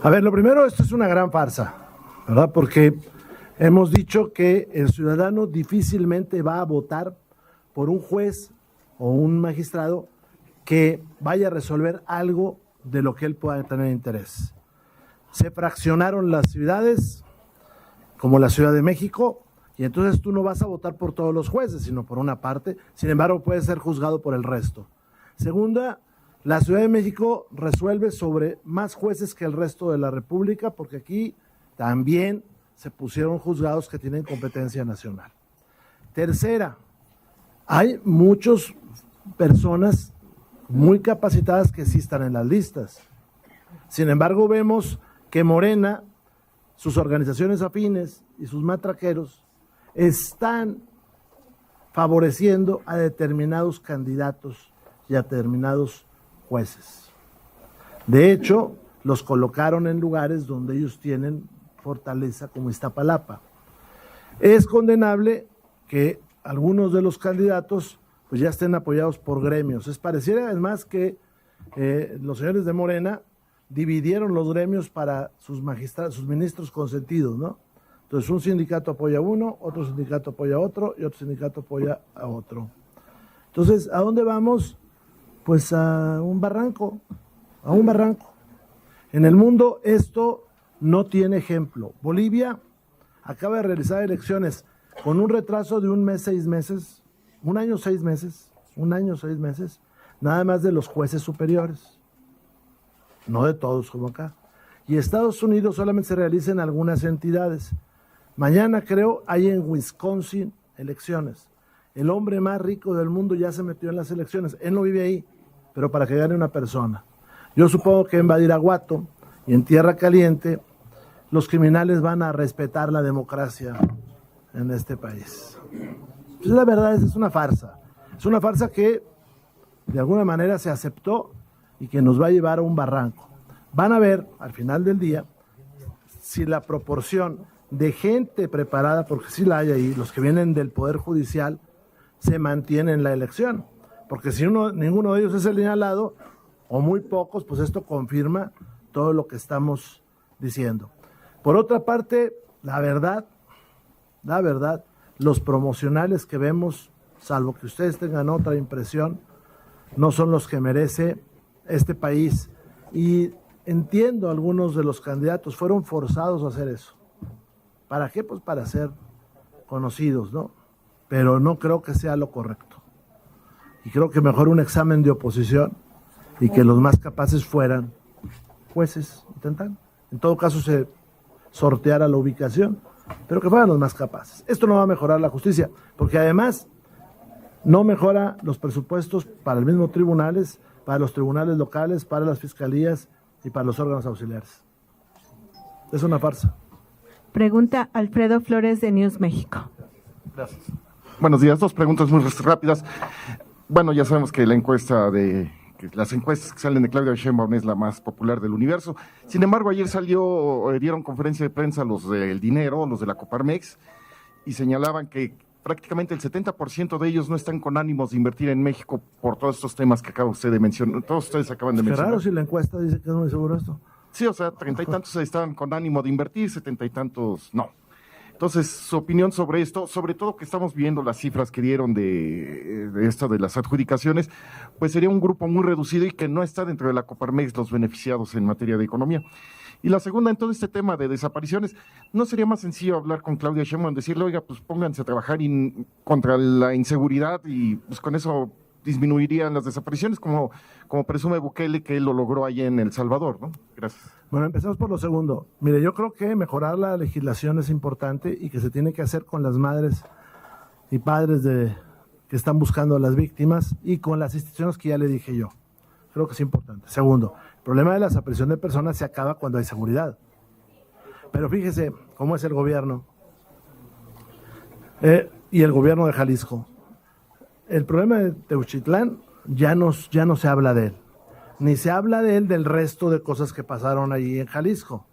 A ver, lo primero, esto es una gran farsa, ¿verdad? Porque hemos dicho que el ciudadano difícilmente va a votar por un juez o un magistrado que vaya a resolver algo de lo que él pueda tener interés. Se fraccionaron las ciudades, como la Ciudad de México, y entonces tú no vas a votar por todos los jueces, sino por una parte. Sin embargo, puedes ser juzgado por el resto. Segunda, la Ciudad de México resuelve sobre más jueces que el resto de la República, porque aquí también se pusieron juzgados que tienen competencia nacional. Tercera, hay muchas personas muy capacitadas que sí están en las listas. Sin embargo, vemos que Morena, sus organizaciones afines y sus matraqueros están favoreciendo a determinados candidatos y a determinados jueces. De hecho, los colocaron en lugares donde ellos tienen fortaleza, como Iztapalapa. Es condenable que algunos de los candidatos pues ya estén apoyados por gremios. Pareciera además que los señores de Morena dividieron los gremios para sus magistrados, sus ministros consentidos, ¿no? Entonces un sindicato apoya a uno, otro sindicato apoya a otro y otro sindicato apoya a otro. Entonces, ¿a dónde vamos? Pues a un barranco, a un barranco. En el mundo esto no tiene ejemplo. Bolivia acaba de realizar elecciones con un retraso de 1 mes, 6 meses, 1 año, 6 meses, 1 año, 6 meses, nada más de los jueces superiores, no de todos como acá. Y Estados Unidos solamente se realiza en algunas entidades. Mañana creo hay en Wisconsin elecciones. El hombre más rico del mundo ya se metió en las elecciones. Él no vive ahí, pero para que gane una persona. Yo supongo que en Badiraguato y en Tierra Caliente los criminales van a respetar la democracia en este país. Pues la verdad es una farsa. Es una farsa que de alguna manera se aceptó y que nos va a llevar a un barranco. Van a ver al final del día si la proporción de gente preparada, porque sí la hay ahí, los que vienen del Poder Judicial, se mantiene en la elección. Porque si ninguno de ellos es señalado, o muy pocos, pues esto confirma todo lo que estamos diciendo. Por otra parte, la verdad, los promocionales que vemos, salvo que ustedes tengan otra impresión, no son los que merece este país. Y entiendo, algunos de los candidatos fueron forzados a hacer eso. ¿Para qué? Pues para ser conocidos, ¿no? Pero no creo que sea lo correcto. Y creo que mejor un examen de oposición y que los más capaces fueran jueces. En todo caso se sorteara la ubicación, pero que fueran los más capaces. Esto no va a mejorar la justicia, porque además no mejora los presupuestos para el mismo tribunales, para los tribunales locales, para las fiscalías y para los órganos auxiliares. Es una farsa. Pregunta Alfredo Flores de News México. Gracias. Buenos días, 2 preguntas muy rápidas. Bueno, ya sabemos que las encuestas que salen de Claudia Sheinbaum es la más popular del universo. Sin embargo, ayer dieron conferencia de prensa los del dinero, los de la Coparmex, y señalaban que prácticamente el 70% de ellos no están con ánimos de invertir en México por todos estos temas que acaba usted de mencionar. Todos ustedes acaban de mencionar. Qué raro si la encuesta dice que es muy seguro esto. Sí, o sea, 30 y tantos estaban con ánimo de invertir, 70 y tantos no. Entonces, su opinión sobre esto, sobre todo que estamos viendo las cifras que dieron de esto de las adjudicaciones, pues sería un grupo muy reducido y que no está dentro de la Coparmex los beneficiados en materia de economía. Y la segunda, en todo este tema de desapariciones, ¿no sería más sencillo hablar con Claudia Sheinbaum, decirle, oiga, pues pónganse a trabajar contra la inseguridad y pues con eso disminuirían las desapariciones, como presume Bukele que él lo logró allá en El Salvador, ¿no? Gracias. Bueno, empezamos por lo segundo. Mire, yo creo que mejorar la legislación es importante y que se tiene que hacer con las madres y padres que están buscando a las víctimas y con las instituciones que ya le dije yo. Creo que es importante. Segundo, el problema de la desaparición de personas se acaba cuando hay seguridad. Pero fíjese cómo es el gobierno y el gobierno de Jalisco. El problema de Teuchitlán ya no se habla de él, ni se habla de él del resto de cosas que pasaron allí en Jalisco.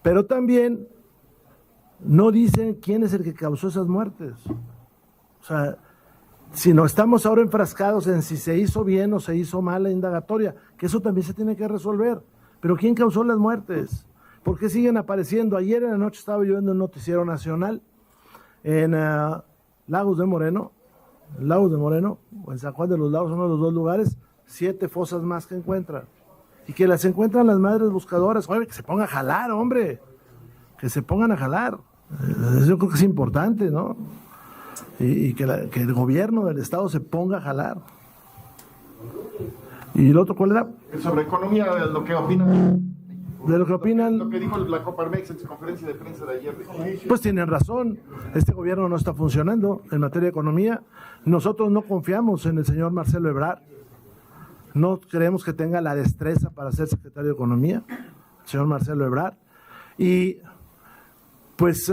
Pero también no dicen quién es el que causó esas muertes. O sea, si no estamos ahora enfrascados en si se hizo bien o se hizo mal la indagatoria, que eso también se tiene que resolver. Pero ¿quién causó las muertes? ¿Por qué siguen apareciendo? Ayer en la noche estaba yo viendo un noticiero nacional en Lagos de Moreno, o en San Juan de los Lagos, uno de los dos lugares, 7 fosas más que encuentran. Y que las encuentran las madres buscadoras. Oye, que se pongan a jalar, hombre. Que se pongan a jalar. Yo creo que es importante, ¿no? Y que el gobierno del Estado se ponga a jalar. ¿Y el otro cuál era? Sobre economía, de lo que opinan. De lo que opinan. Lo que dijo la Coparmex en su conferencia de prensa de ayer. Pues tienen razón. Este gobierno no está funcionando en materia de economía. Nosotros no confiamos en el señor Marcelo Ebrard. No creemos que tenga la destreza para ser secretario de Economía, el señor Marcelo Ebrard. Y pues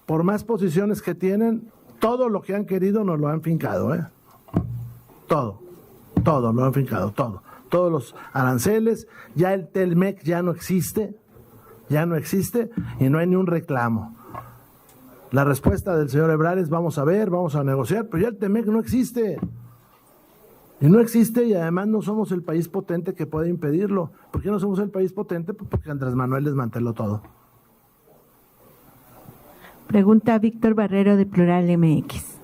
por más posiciones que tienen, todo lo que han querido nos lo han fincado, ¿eh? Todo lo han fincado, todo. Todos los aranceles, ya el Telmec ya no existe y no hay ni un reclamo. La respuesta del señor Ebrard es vamos a ver, vamos a negociar, pero ya el Telmec no existe. Y no existe, y además no somos el país potente que puede impedirlo. ¿Por qué no somos el país potente? Pues porque Andrés Manuel desmanteló todo. Pregunta Víctor Barrero de Plural MX.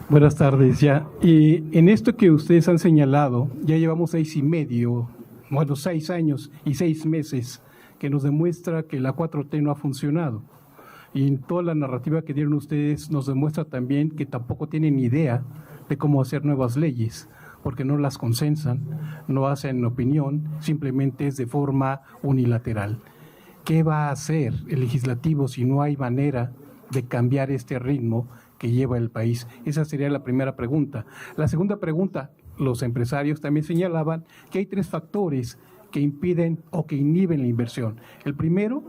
Buenas tardes, ya. Y en esto que ustedes han señalado, ya llevamos 6 años y 6 meses que nos demuestra que la 4T no ha funcionado. Y en toda la narrativa que dieron ustedes nos demuestra también que tampoco tienen idea de cómo hacer nuevas leyes, porque no las consensan, no hacen opinión, simplemente es de forma unilateral. ¿Qué va a hacer el legislativo si no hay manera de cambiar este ritmo que lleva el país? Esa sería la primera pregunta. La segunda pregunta, los empresarios también señalaban que hay 3 factores que impiden o que inhiben la inversión. El primero,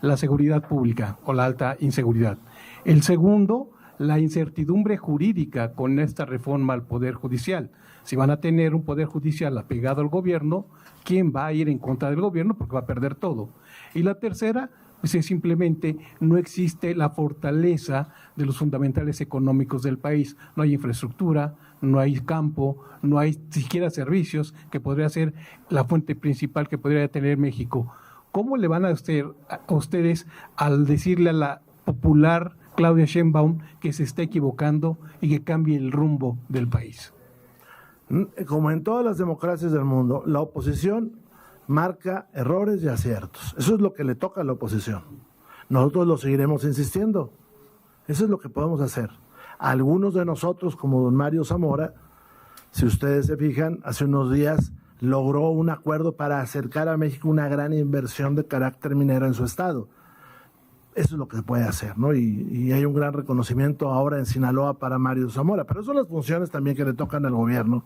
la seguridad pública o la alta inseguridad. El segundo, la incertidumbre jurídica con esta reforma al Poder Judicial. Si van a tener un Poder Judicial apegado al gobierno, ¿quién va a ir en contra del gobierno? Porque va a perder todo. Y la tercera, pues es simplemente no existe la fortaleza de los fundamentales económicos del país. No hay infraestructura, no hay campo, no hay siquiera servicios, que podría ser la fuente principal que podría tener México. ¿Cómo le van a ustedes al decirle a la popular Claudia Sheinbaum que se está equivocando y que cambie el rumbo del país? Como en todas las democracias del mundo, la oposición marca errores y aciertos. Eso es lo que le toca a la oposición. Nosotros lo seguiremos insistiendo. Eso es lo que podemos hacer. Algunos de nosotros, como don Mario Zamora, si ustedes se fijan, hace unos días logró un acuerdo para acercar a México una gran inversión de carácter minero en su estado. Eso es lo que se puede hacer, ¿no? Y hay un gran reconocimiento ahora en Sinaloa para Mario Zamora. Pero eso son las funciones también que le tocan al gobierno.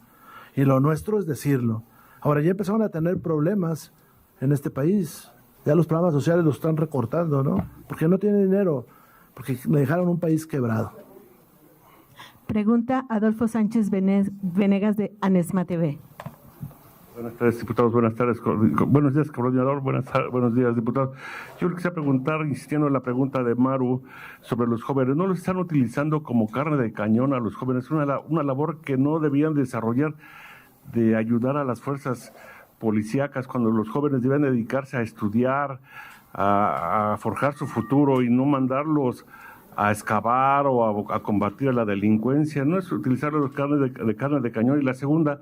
Y lo nuestro es decirlo. Ahora ya empezaron a tener problemas en este país. Ya los programas sociales los están recortando, ¿no? Porque no tienen dinero, porque le dejaron un país quebrado. Pregunta Adolfo Sánchez Venegas de Anesma TV. Buenas tardes, diputados. Buenas tardes. Buenos días, coordinador. Buenos días, diputados. Yo quisiera preguntar, insistiendo en la pregunta de Maru sobre los jóvenes. ¿No los están utilizando como carne de cañón a los jóvenes? Una labor que no debían desarrollar, de ayudar a las fuerzas policíacas, cuando los jóvenes deben dedicarse a estudiar, a forjar su futuro y no mandarlos a excavar o a combatir a la delincuencia. No es utilizar los carnes de cañón. Y la segunda,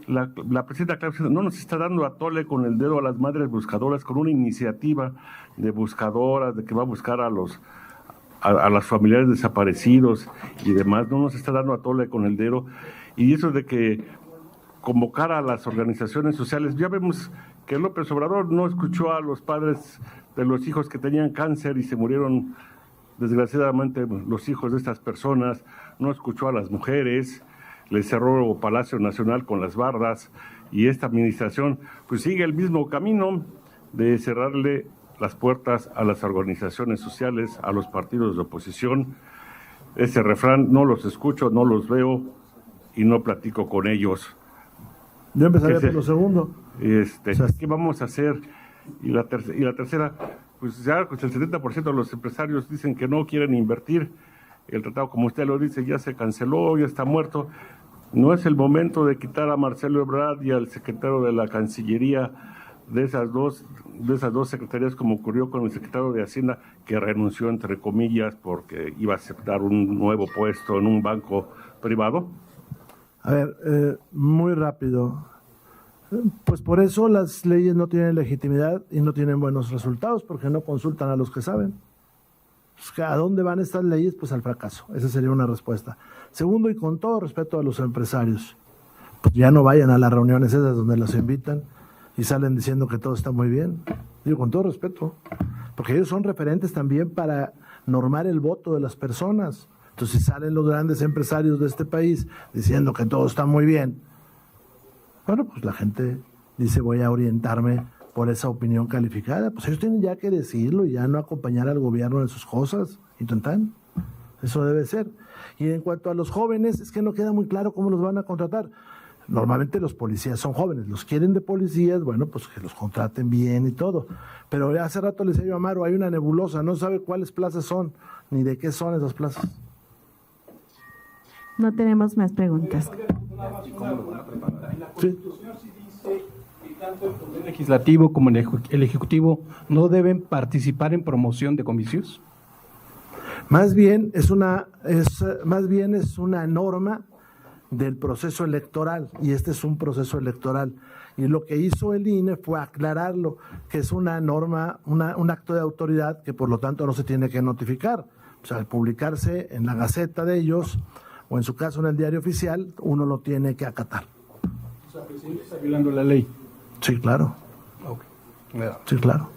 la presidenta Claudia no nos está dando a tole con el dedo a las madres buscadoras, con una iniciativa de buscadoras, de que va a buscar a las familiares desaparecidos y demás. No nos está dando a tole con el dedo. Y eso de que convocar a las organizaciones sociales. Ya vemos que López Obrador no escuchó a los padres de los hijos que tenían cáncer y se murieron, desgraciadamente, los hijos de estas personas. No escuchó a las mujeres, le cerró Palacio Nacional con las bardas, y esta administración pues sigue el mismo camino de cerrarle las puertas a las organizaciones sociales, a los partidos de oposición. Ese refrán, no los escucho, no los veo y no platico con ellos. Yo empezaría por lo segundo. ¿Qué vamos a hacer? Y la tercera, pues ya pues el 70% de los empresarios dicen que no quieren invertir. El tratado, como usted lo dice, ya se canceló, ya está muerto. No es el momento de quitar a Marcelo Ebrard y al secretario de la Cancillería de esas dos secretarías, como ocurrió con el secretario de Hacienda, que renunció, entre comillas, porque iba a aceptar un nuevo puesto en un banco privado. A ver, muy rápido. Pues por eso las leyes no tienen legitimidad y no tienen buenos resultados, porque no consultan a los que saben. Pues, ¿a dónde van estas leyes? Pues al fracaso. Esa sería una respuesta. Segundo, y con todo respeto a los empresarios, pues ya no vayan a las reuniones esas donde los invitan y salen diciendo que todo está muy bien. Digo, con todo respeto, porque ellos son referentes también para normar el voto de las personas. Entonces, si salen los grandes empresarios de este país diciendo que todo está muy bien, bueno, pues la gente dice, voy a orientarme por esa opinión calificada. Pues ellos tienen ya que decirlo y ya no acompañar al gobierno en sus cosas. Y tan. Eso debe ser. Y en cuanto a los jóvenes, es que no queda muy claro cómo los van a contratar. Normalmente los policías son jóvenes, los quieren de policías, bueno, pues que los contraten bien y todo. Pero hace rato le decía yo a Amaro, hay una nebulosa, no sabe cuáles plazas son, ni de qué son esas plazas. No tenemos más preguntas. Sí. Tanto el Poder Legislativo como el Ejecutivo no deben participar en promoción de comicios. Más bien es una norma del proceso electoral, y este es un proceso electoral. Y lo que hizo el INE fue aclararlo, que es una norma, un acto de autoridad que por lo tanto no se tiene que notificar. O sea, al publicarse en la Gaceta de ellos, o en su caso en el Diario Oficial, uno lo tiene que acatar. O sea, el presidente está violando la ley. Sí, claro. Okay. Sí, claro.